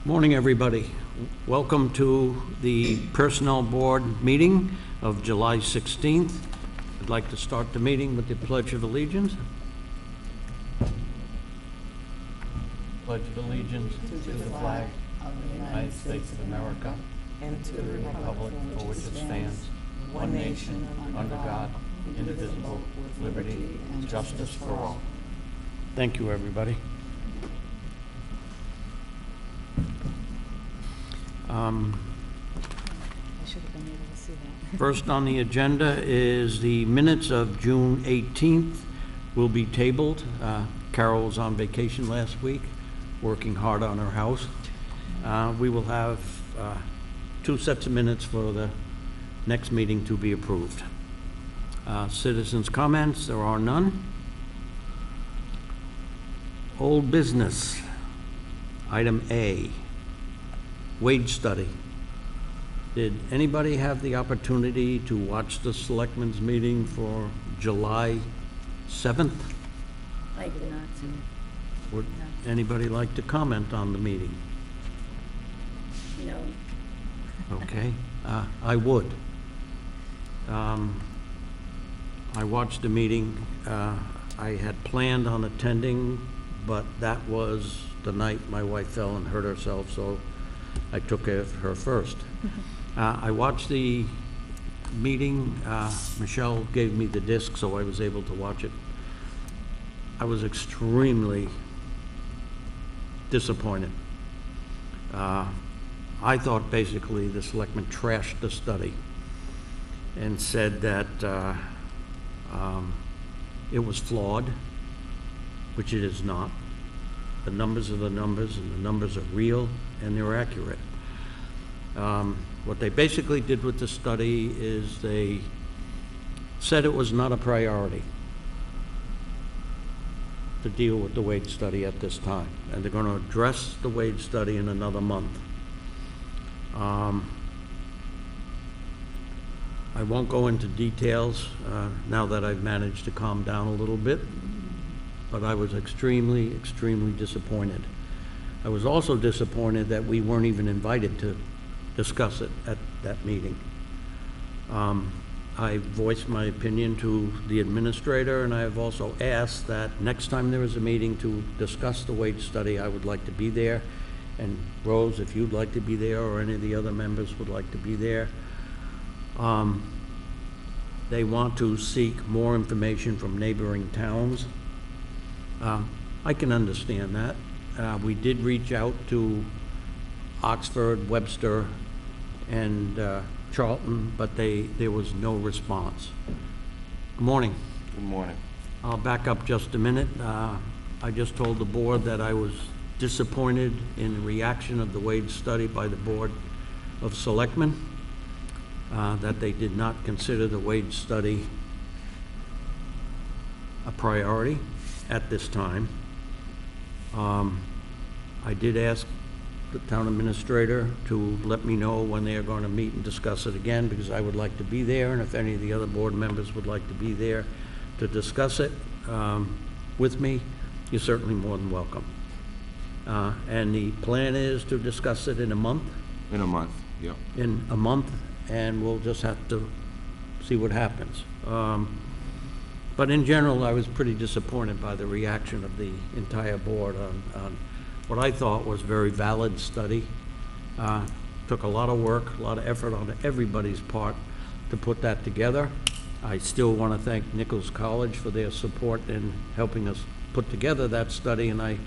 Morning, everybody. Welcome to the Personnel Board meeting of July 16th. I'd like to start the meeting with the Pledge of Allegiance. Pledge of Allegiance to the flag of the United States of America and to the republic for which it stands, one nation, under God, indivisible, with liberty and justice for all. Thank you, everybody. I should have been able to see that. First on the agenda is the minutes of June 18th will be tabled. Carol was on vacation last week, working hard on her house. We will have 2 sets of minutes for the next meeting to be approved. Citizens' comments, there are none. Old business, item A, wage study. Did anybody have the opportunity to watch the selectmen's meeting for July 7th? I did not. Would anybody like to comment on the meeting? No. Okay, I would. I watched the meeting. I had planned on attending, but that was the night my wife fell and hurt herself, so I took care of her first. I watched the meeting. Michelle gave me the disc, so I was able to watch it. I was extremely disappointed. I thought basically the selectmen trashed the study and said that it was flawed, which it is not. The numbers are the numbers, and the numbers are real, and they're accurate. What they basically did with the study is they said it was not a priority to deal with the wage study at this time, and they're going to address the wage study in another month. I won't go into details now that I've managed to calm down a little bit, but I was extremely, extremely disappointed. I was also disappointed that we weren't even invited to discuss it at that meeting. I voiced my opinion to the administrator, and I have also asked that next time there is a meeting to discuss the wage study, I would like to be there. And Rose, if you'd like to be there, or any of the other members would like to be there. They want to seek more information from neighboring towns. I can understand that. We did reach out to Oxford, Webster, and Charlton, but there was no response. Good morning. Good morning. I'll back up just a minute. I just told the board that I was disappointed in the reaction of the wage study by the Board of Selectmen, that they did not consider the wage study a priority at this time. I did ask the town administrator to let me know when they are going to meet and discuss it again, because I would like to be there, and if any of the other board members would like to be there to discuss it with me, you're certainly more than welcome. And the plan is to discuss it in a month? In a month, yep. In a month, and we'll just have to see what happens. But in general, I was pretty disappointed by the reaction of the entire board on what I thought was a very valid study. Took a lot of work, a lot of effort on everybody's part to put that together. I still want to thank Nichols College for their support in helping us put together that study, and I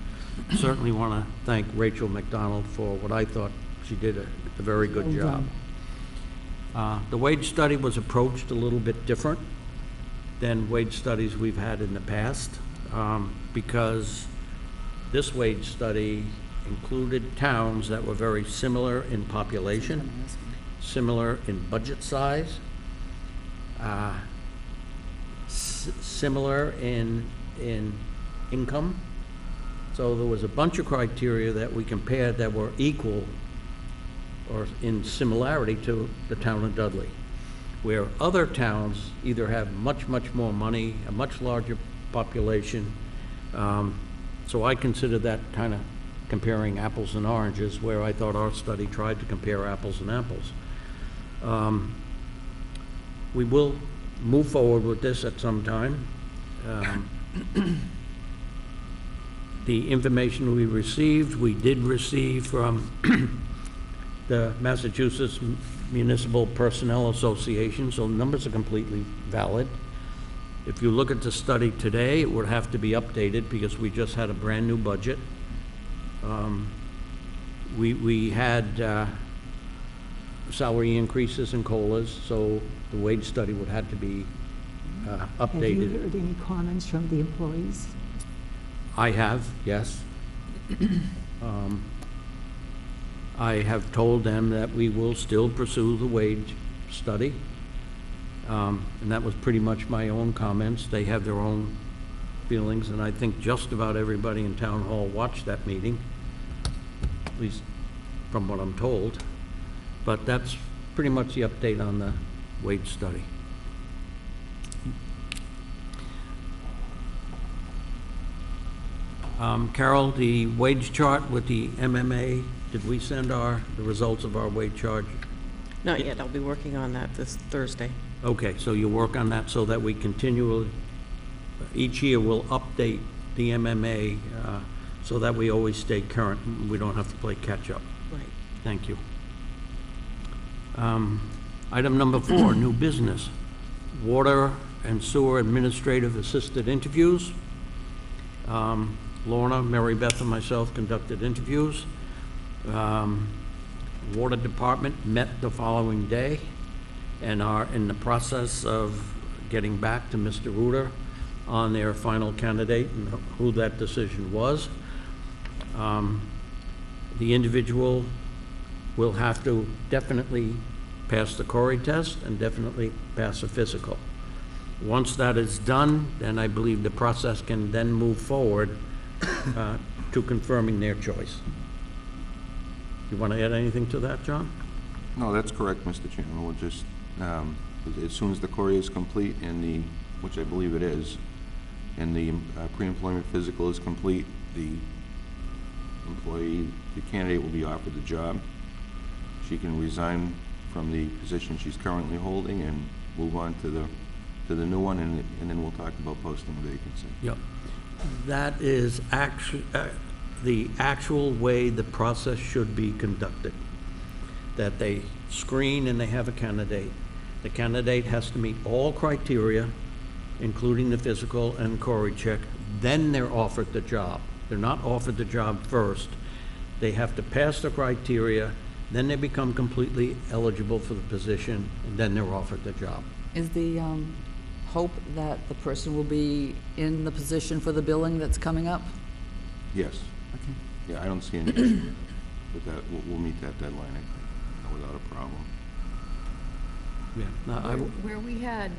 certainly want to thank Rachel McDonald for what I thought she did a very good job. The wage study was approached a little bit different than wage studies we've had in the past, because this wage study included towns that were very similar in population, similar in budget size, similar in income. So there was a bunch of criteria that we compared that were equal or in similarity to the town of Dudley, where other towns either have much, much more money, a much larger population. So I consider that kind of comparing apples and oranges, where I thought our study tried to compare apples and apples. We will move forward with this at some time. The information we did receive from the Massachusetts Municipal Personnel Association, so the numbers are completely valid. If you look at the study today, it would have to be updated because we just had a brand-new budget. We had salary increases and COLAs, so the wage study would have to be updated. Have you heard any comments from the employees? I have, yes. I have told them that we will still pursue the wage study. And that was pretty much my own comments. They have their own feelings, and I think just about everybody in Town Hall watched that meeting, at least from what I'm told. But that's pretty much the update on the wage study. Carol, the wage chart with the MMA, did we send the results of our wage chart? Not yet. I'll be working on that this Thursday. Okay, so you work on that so that we continually, each year we'll update the MMA so that we always stay current. We don't have to play catch-up. Right. Thank you. Item number 4, new business. Water and sewer administrative assisted interviews. Lorna, Mary Beth, and myself conducted interviews. Water Department met the following day and are in the process of getting back to Mr. Reuter on their final candidate and who that decision was. The individual will have to definitely pass the Corey test and definitely pass a physical. Once that is done, then I believe the process can then move forward to confirming their choice. You want to add anything to that, John? No, that's correct, Mr. Chairman. We'll just, as soon as the query is complete and which I believe it is, and the pre-employment physical is complete, the candidate will be offered the job. She can resign from the position she's currently holding and move on to the new one, and then we'll talk about posting the vacancy. Yep. That is the actual way the process should be conducted. That they screen and they have a candidate. The candidate has to meet all criteria, including the physical and Corey check. Then they're offered the job. They're not offered the job first. They have to pass the criteria, then they become completely eligible for the position, and then they're offered the job. Is the hope that the person will be in the position for the billing that's coming up? Yes. Okay. Yeah, I don't see any issue with that. We'll meet that deadline, I think, without a problem. Yeah. No, Where we had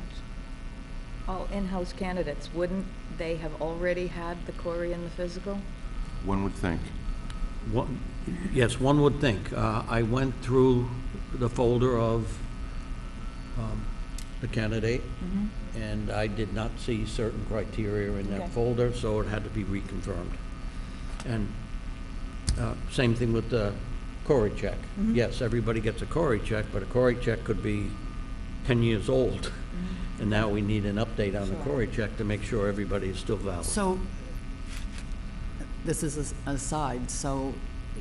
all in-house candidates, wouldn't they have already had the Corey and the physical? One would think. Yes, one would think. I went through the folder of the candidate, and I did not see certain criteria in that Okay. folder, so it had to be reconfirmed. And same thing with the Corey check. Yes, everybody gets a Corey check, but a Corey check could be 10 years old. And now we need an update on the Sure. Corey check to make sure everybody is still valid. So, this is an aside, so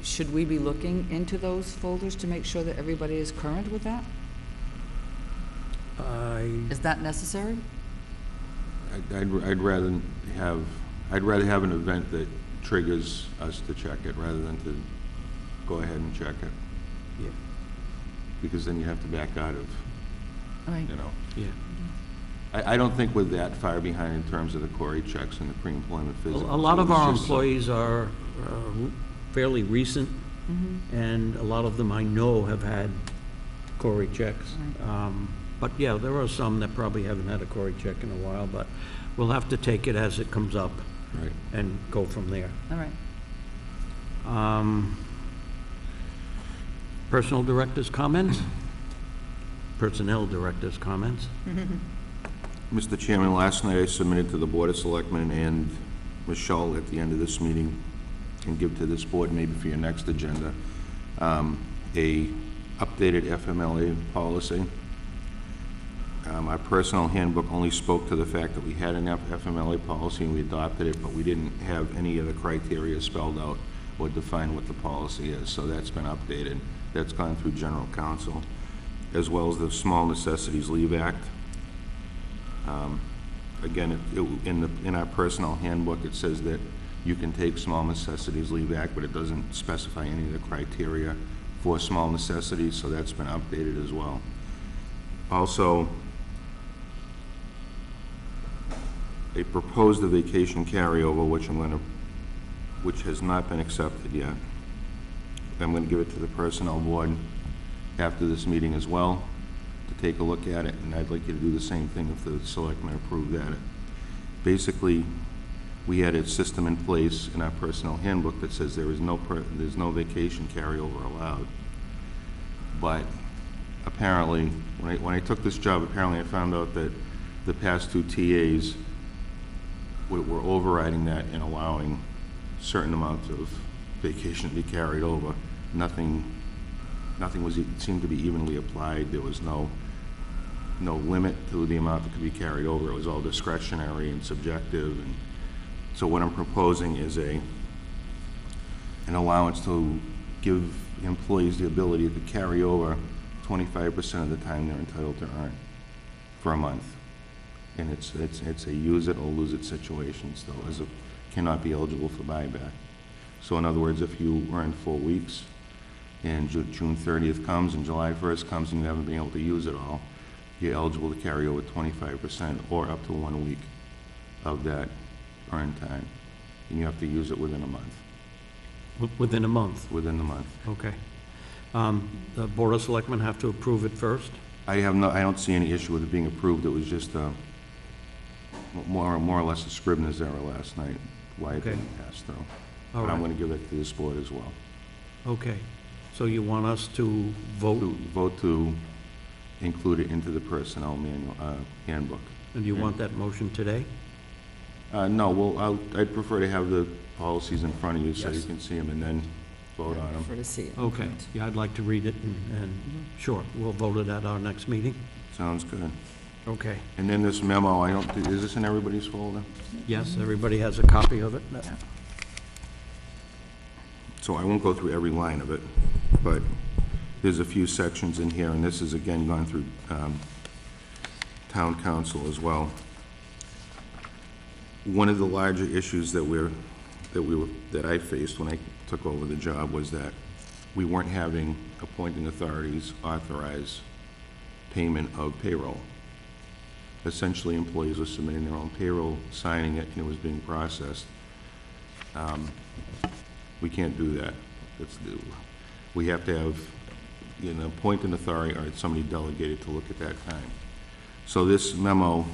should we be looking into those folders to make sure that everybody is current with that? Is that necessary? I'd rather have an event that triggers us to check it rather than to go ahead and check it, Yeah, because then you have to back out of, All right. yeah. I don't think we're that far behind in terms of the Corey checks and the pre-employment physical. A lot of So it's our just- employees are fairly recent, and a lot of them I know have had Corey checks. But yeah, there are some that probably haven't had a Corey check in a while, but we'll have to take it as it comes up Right. and go from there. All right. Personnel director's comments? Personnel director's comments? Mr. Chairman, last night I submitted to the Board of Selectmen and Ms. Shull at the end of this meeting and give to this board, maybe for your next agenda, a updated FMLA policy. Our personnel handbook only spoke to the fact that we had an FMLA policy and we adopted it, but we didn't have any of the criteria spelled out or define what the policy is, so that's been updated. That's gone through general counsel, as well as the Small Necessities Leave Act. Again, in our personnel handbook, it says that you can take Small Necessities Leave Act, but it doesn't specify any of the criteria for small necessities, so that's been updated as well. Also, a proposed vacation carryover, which has not been accepted yet. I'm gonna give it to the personnel board after this meeting as well, to take a look at it, and I'd like you to do the same thing if the selectmen approve that. Basically, we had a system in place in our personnel handbook that says there's no vacation carryover allowed. But apparently, when I took this job, apparently I found out that the past two TAs were overriding that and allowing certain amounts of vacation to be carried over. Nothing seemed to be evenly applied. There was no limit to the amount that could be carried over. It was all discretionary and subjective. And so what I'm proposing is an allowance to give employees the ability to carry over 25% of the time they're entitled to earn for a month. And it's a use it or lose it situation still, as it cannot be eligible for buyback. So in other words, if you earn 4 weeks and June 30th comes and July 1st comes and you haven't been able to use it all, you're eligible to carry over 25% or up to 1 week of that earned time. And you have to use it within a month. Within a month? Within the month. Okay. The Board of Selectmen have to approve it first? I don't see any issue with it being approved. It was just more or less a Scribner's error last night, why it didn't pass through. All But I'm right. going to give it to this board as well. Okay. So you want us to vote? Vote to include it into the personnel manual, handbook. And you want that motion today? No, well, I'd prefer to have the policies in front of you so you Yes. can see them and then vote on them. For to see it. Okay. Yeah, I'd like to read it, and sure, we'll vote it at our next meeting. Sounds good. Okay. And then this memo, is this in everybody's folder? Yes, everybody has a copy of it? So I won't go through every line of it, but there's a few sections in here, and this is again gone through town council as well. One of the larger issues that I faced when I took over the job was that we weren't having appointing authorities authorize payment of payroll. Essentially, employees were submitting their own payroll, signing it, and it was being processed. We can't do that. We have to have, appoint an authority or somebody delegated to look at that time. So this memo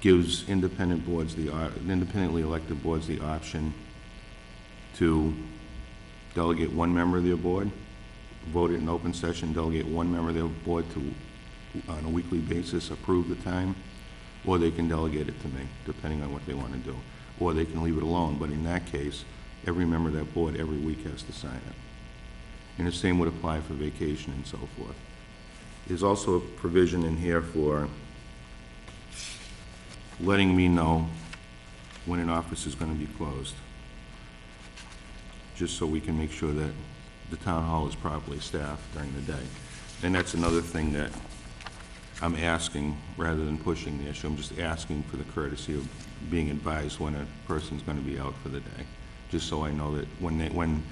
gives independently elected boards the option to delegate one member of their board, vote it in open session, delegate one member of their board to, on a weekly basis, approve the time, or they can delegate it to me, depending on what they want to do. Or they can leave it alone, but in that case, every member of that board every week has to sign it. And the same would apply for vacation and so forth. There's also a provision in here for letting me know when an office is going to be closed, just so we can make sure that the town hall is properly staffed during the day. And that's another thing that I'm asking, rather than pushing the issue, I'm just asking for the courtesy of being advised when a person's going to be out for the day, just so I know that when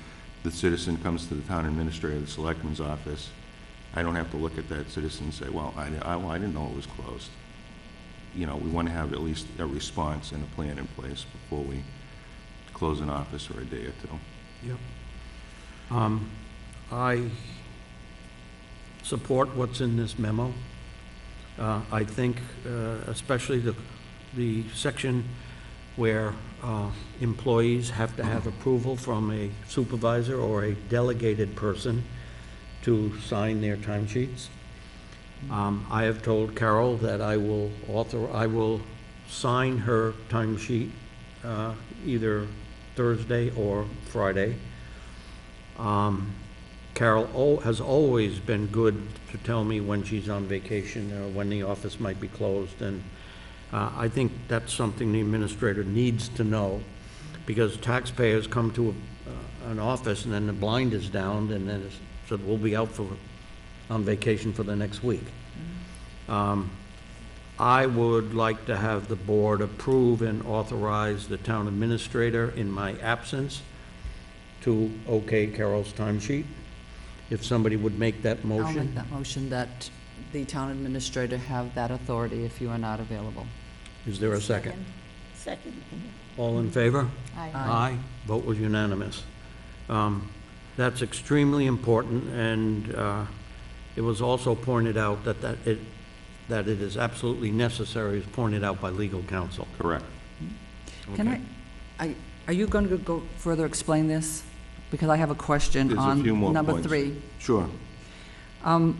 the citizen comes to the town administrator, the selectman's office, I don't have to look at that citizen and say, well, I didn't know it was closed. We want to have at least a response and a plan in place before we close an office for a day or two. Yep. I support what's in this memo. I think especially the section where employees have to have approval from a supervisor or a delegated person to sign their timesheets. I have told Carol that I will sign her timesheet either Thursday or Friday. Carol has always been good to tell me when she's on vacation or when the office might be closed, and I think that's something the administrator needs to know, because taxpayers come to an office and then the blind is down, and then it's said, we'll be out on vacation for the next week. I would like to have the board approve and authorize the town administrator in my absence to okay Carol's timesheet. If somebody would make that motion. I'll make that motion that the town administrator have that authority if you are not available. Is there a second? Second. All in favor? Aye. Aye. Vote was unanimous. That's extremely important, and it was also pointed out that it is absolutely necessary, as pointed out by legal counsel. Correct. Can are you going to go further explain this? Because I have a question There's a few more on number points. 3. Sure. I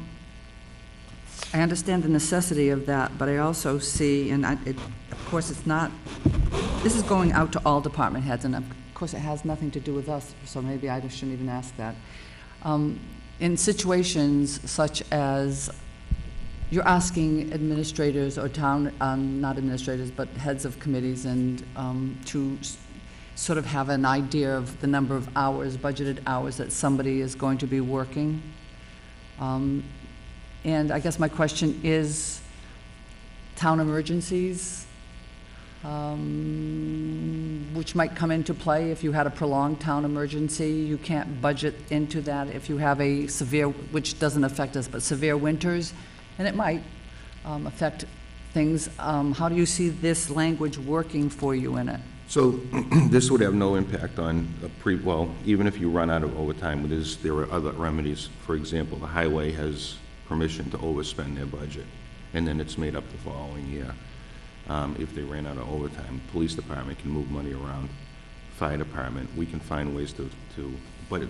understand the necessity of that, but I also see, and of course it's not, this is going out to all department heads, and of course it has nothing to do with us, so maybe I just shouldn't even ask that. In situations such as you're asking administrators or town, not administrators, but heads of committees, and to sort of have an idea of the number of hours, budgeted hours that somebody is going to be working. And I guess my question is, town emergencies, which might come into play if you had a prolonged town emergency, you can't budget into that if you have a severe, which doesn't affect us, but severe winters, and it might affect things. How do you see this language working for you in it? So this would have no impact on well, even if you run out of overtime, there are other remedies. For example, the highway has permission to overspend their budget, and then it's made up the following year. If they ran out of overtime, police department can move money around, fire department, we can find ways but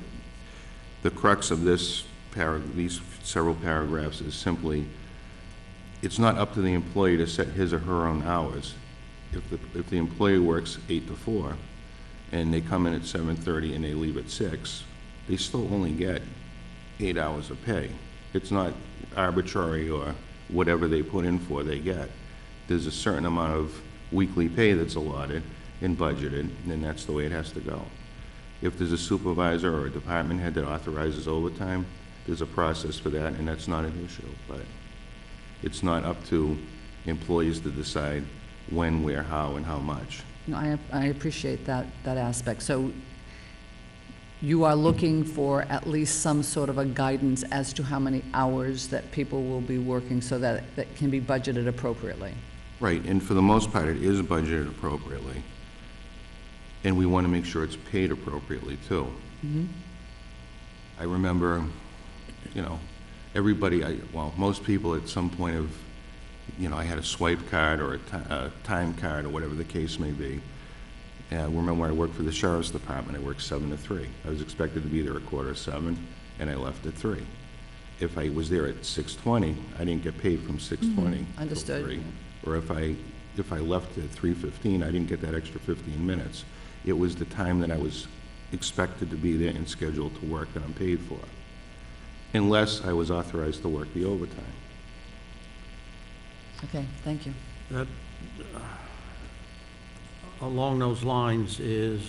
the crux of these several paragraphs is simply, it's not up to the employee to set his or her own hours. If the employee works 8 to 4, and they come in at 7:30 and they leave at 6, they still only get 8 hours of pay. It's not arbitrary or whatever they put in for, they get. There's a certain amount of weekly pay that's allotted and budgeted, and that's the way it has to go. If there's a supervisor or a department head that authorizes overtime, there's a process for that, and that's not an issue. But it's not up to employees to decide when, where, how, and how much. No, I appreciate that aspect. So you are looking for at least some sort of a guidance as to how many hours that people will be working so that can be budgeted appropriately. Right, and for the most part, it is budgeted appropriately. And we want to make sure it's paid appropriately, too. Mm-hmm. I remember, everybody, most people at some point have, I had a swipe card or a time card or whatever the case may be. And I remember when I worked for the Sheriff's Department, I worked 7 to 3. I was expected to be there at 7:15, and I left at 3. If I was there at 6:20, I didn't get paid from 6:20 Understood. till 3. Or if I left at 3:15, I didn't get that extra 15 minutes. It was the time that I was expected to be there and scheduled to work that I'm paid for, unless I was authorized to work the overtime. Okay, thank you. That, along those lines is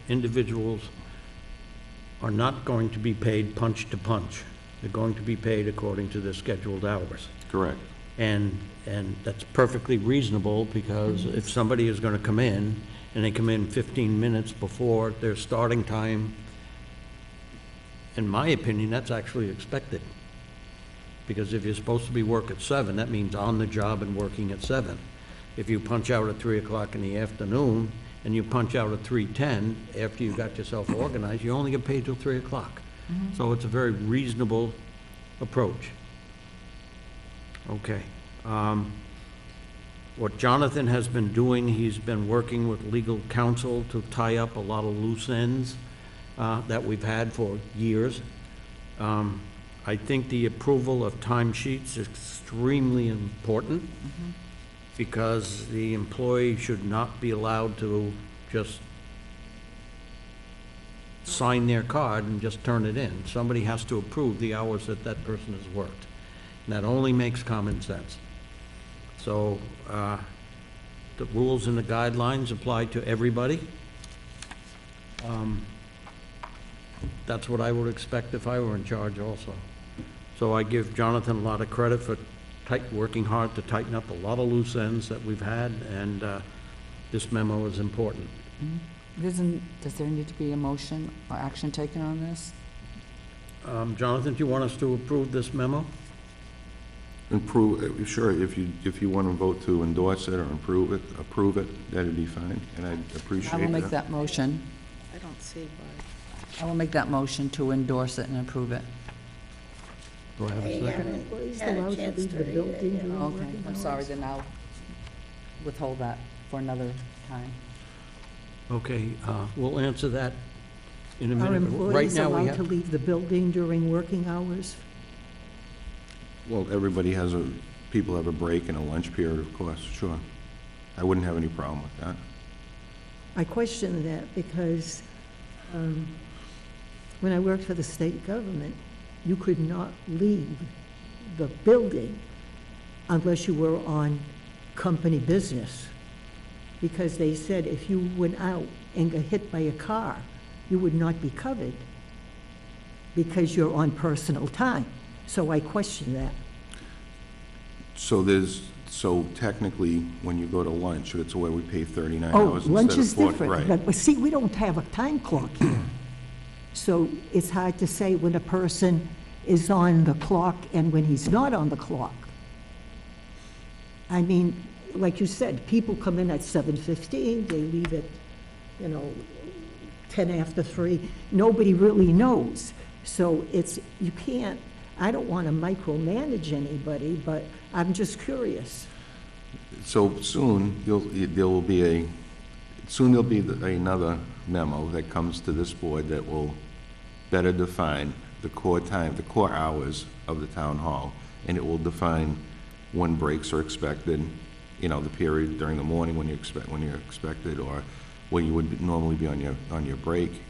individuals are not going to be paid punch to punch. They're going to be paid according to their scheduled hours. Correct. And that's perfectly reasonable, because if somebody is going to come in and they come in 15 minutes before their starting time, in my opinion, that's actually expected. Because if you're supposed to be work at 7, that means on the job and working at 7. If you punch out at 3 o'clock in the afternoon and you punch out at 3:10 after you got yourself organized, you only get paid till 3 o'clock. Mm-hmm. So it's a very reasonable approach. Okay. What Jonathan has been doing, he's been working with legal counsel to tie up a lot of loose ends that we've had for years. I think the approval of timesheets is extremely important, because the employee should not be allowed to just sign their card and just turn it in. Somebody has to approve the hours that that person has worked. And that only makes common sense. So, the rules and the guidelines apply to everybody. That's what I would expect if I were in charge also. So I give Jonathan a lot of credit for working hard to tighten up a lot of loose ends that we've had, and this memo is important. Does there need to be a motion or action taken on this? Jonathan, do you want us to approve this memo? Sure, if you want to vote to endorse it or approve it, that'd be fine, and I'd appreciate I that. will make that motion. I don't see why. I will make that motion to endorse it and approve it. Do I have a second? He's allowed to leave the building during Okay, working I'm hours. sorry, then I'll withhold that for another time. Okay, we'll answer that in a Are minute. Right employees now, we allowed to have, leave the building during working hours? Well, people have a break and a lunch period, of course, sure. I wouldn't have any problem with that. I question that because when I worked for the state government, you could not leave the building unless you were on company business. Because they said if you went out and got hit by a car, you would not be covered because you're on personal time. So I question that. So technically, when you go to lunch, it's where we pay 39 Oh, hours lunch instead is of 40. different, Right. but see, we don't have a time clock here. So it's hard to say when a person is on the clock and when he's not on the clock. I mean, like you said, people come in at 7:15, they leave at, 10 after 3. Nobody really knows. So you can't, I don't want to micromanage anybody, but I'm just curious. So soon, there'll be another memo that comes to this board that will better define the core hours of the town hall, and it will define when breaks are expected, the period during the morning when you're expected, or when you would normally be on your break,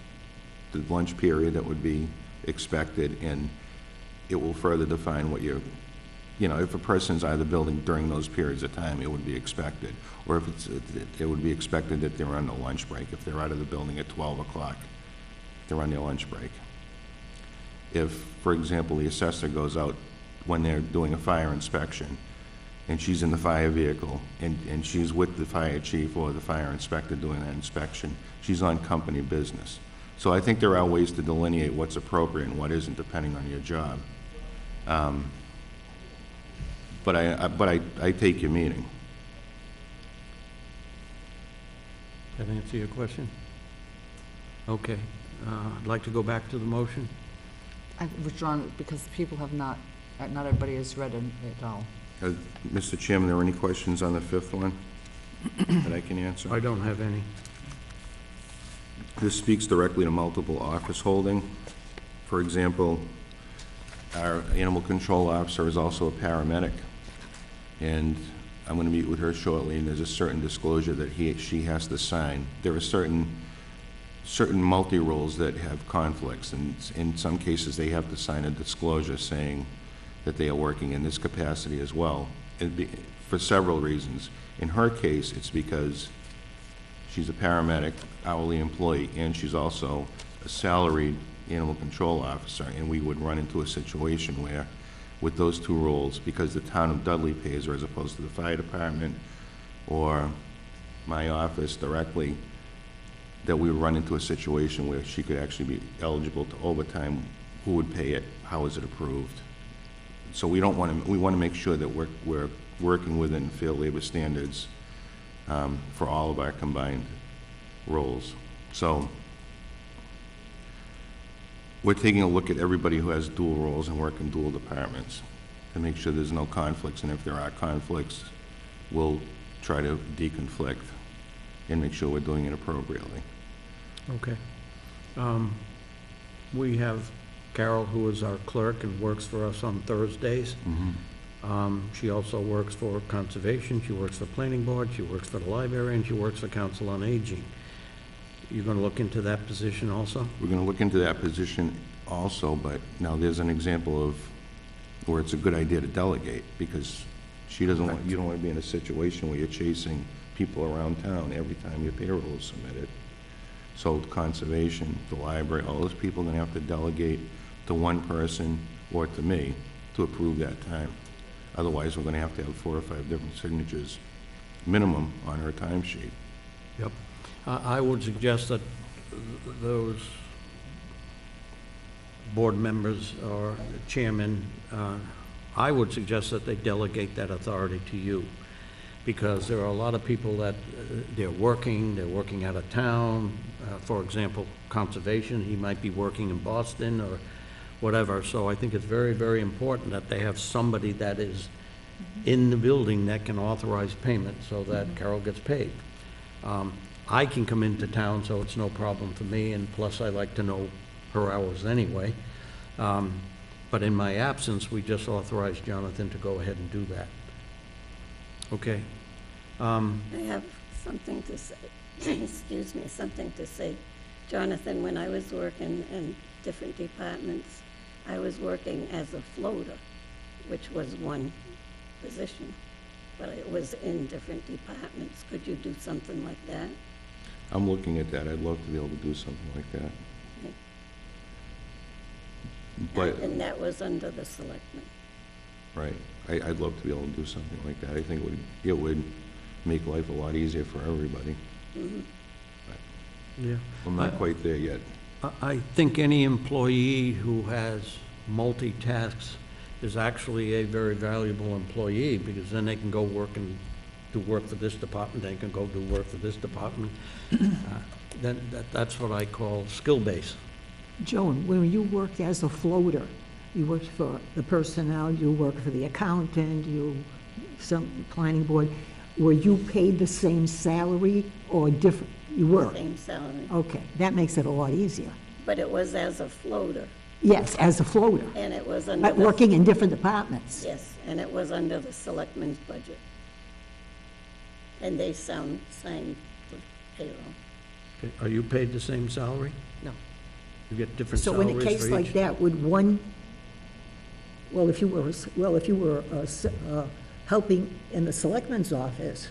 the lunch period that would be expected, and it will further define what if a person's out of the building during those periods of time, it would be expected. Or if it would be expected that they're on the lunch break. If they're out of the building at 12 o'clock, they're on their lunch break. If, for example, the assessor goes out when they're doing a fire inspection, and she's in the fire vehicle, and she's with the fire chief or the fire inspector doing that inspection, she's on company business. So I think there are ways to delineate what's appropriate and what isn't, depending on your job. But I take your meaning. That answer your question? Okay. I'd like to go back to the motion. I've withdrawn it because people have not everybody has read it all. Mr. Chairman, are there any questions on the fifth one that I can answer? I don't have any. This speaks directly to multiple office holding. For example, our animal control officer is also a paramedic, and I'm going to meet with her shortly, and there's a certain disclosure that she has to sign. There are certain multi-roles that have conflicts, and in some cases they have to sign a disclosure saying that they are working in this capacity as well, for several reasons. In her case, it's because she's a paramedic, hourly employee, and she's also a salaried animal control officer, and we would run into a situation where, with those two roles, because the town of Dudley pays her as opposed to the fire department or my office directly, that we would run into a situation where she could actually be eligible to overtime. Who would pay it? How is it approved? So we want to make sure that we're working within fair labor standards for all of our combined roles. So we're taking a look at everybody who has dual roles and work in dual departments to make sure there's no conflicts, and if there are conflicts, we'll try to deconflict and make sure we're doing it appropriately. Okay. We have Carol, who is our clerk and works for us on Thursdays. She also works for Conservation, she works for Planning Board, she works for the Library, and she works for Council on Aging. you're going to look into that position also? We're going to look into that position also, but now there's an example of where it's a good idea to delegate, because she doesn't want, you don't want to be in a situation where you're chasing people around town every time your payroll is submitted. So conservation, the library, all those people are going to have to delegate to one person or to me to approve that time. Otherwise, we're going to have 4 or 5 different signatures minimum on her timesheet. Yep. I would suggest that those board members or chairman, I would suggest that they delegate that authority to you, because there are a lot of people that they're working out of town. For example, conservation, he might be working in Boston or whatever. So I think it's very, very important that they have somebody that is in the building that can authorize payment so that Carol gets paid. I can come into town, so it's no problem for me, and plus I like to know her hours anyway. But in my absence, we just authorized Jonathan to go ahead and do that. Okay. I have something to say, excuse me, something to say. Jonathan, when I was working in different departments, I was working as a floater, which was one position, but it was in different departments. Could you do something like that? I'm looking at that. I'd love to be able to do something like that. But, And that was under the selectmen. right, I'd love to be able to do something like that. I think it would make life a lot easier for everybody. Yeah. I'm not quite there yet. I think any employee who has multi-tasks is actually a very valuable employee, because then they can go work and do work for this department, they can go do work for this department. That's what I call skill base. Joan, when you worked as a floater, you worked for the personnel, you worked for the accountant, some planning board, were you paid the same salary or different? You were? Same salary. Okay, that makes it a lot easier. But it was as a floater, Yes, as a floater, and it was under but the... working in different departments. Yes, and it was under the selectmen's budget. And they signed the payroll. Okay, are you paid the same salary? No. You get different So salaries in for a each? case like that, would one, if you were helping in the selectman's office,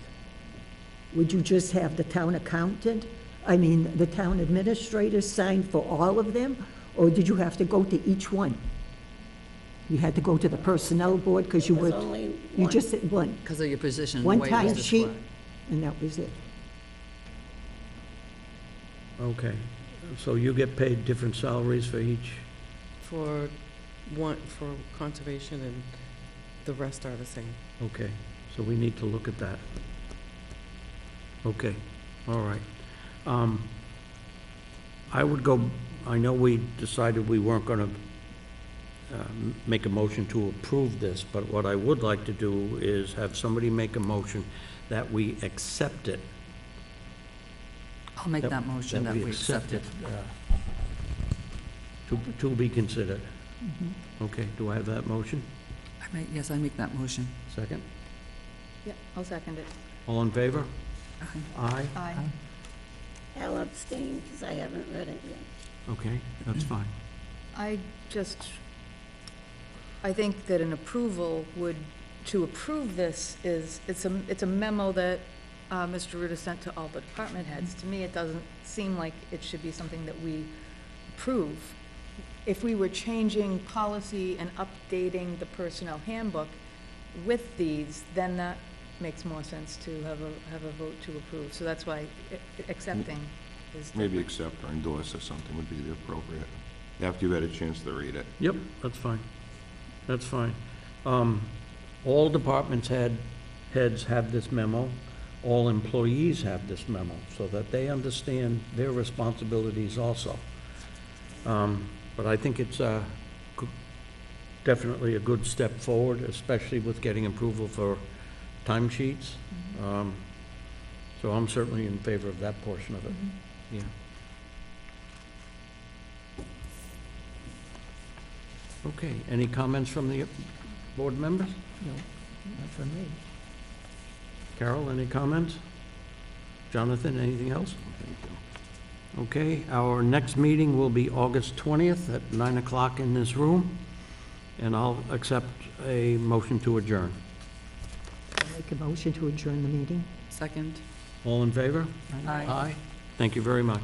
would you just have the town accountant, the town administrator sign for all of them? Or did you have to go to each one? You had to go to the personnel board because you It was were, only you one. just said one, Because of your position, the one way it time was sheet, described. and that was it. Okay, so you get paid different salaries for each? For conservation, and the rest are the same. Okay, so we need to look at that. Okay, all right. I know we decided we weren't going to make a motion to approve this, but what I would like to do is have somebody make a motion that we accept it. I'll make that motion that we accept it. To be considered. Okay, do I have that motion? Yes, I make that motion. Second? Yeah, I'll second it. All in favor? Aye? Aye. I'll abstain because I haven't read it yet. Okay, that's fine. I think that an approval to approve this it's a memo that Mr. Ruda sent to all the department heads. To me, it doesn't seem like it should be something that we approve. If we were changing policy and updating the personnel handbook with these, then that makes more sense to have a vote to approve. So that's why accepting is Maybe different. accept or endorse or something would be the appropriate, after you've had a chance to read it. Yep, that's fine. That's fine. All departments heads have this memo. All employees have this memo, so that they understand their responsibilities also. But I think it's definitely a good step forward, especially with getting approval for timesheets. So I'm certainly in favor of that portion of it. Yeah. Okay, any comments from the board members? No, not for me. Carol, any comments? Jonathan, anything else? Okay, our next meeting will be August 20th at 9 o'clock in this room, and I'll accept a motion to adjourn. Make a motion to adjourn the meeting. Second. All in favor? Aye. Aye. Thank you very much.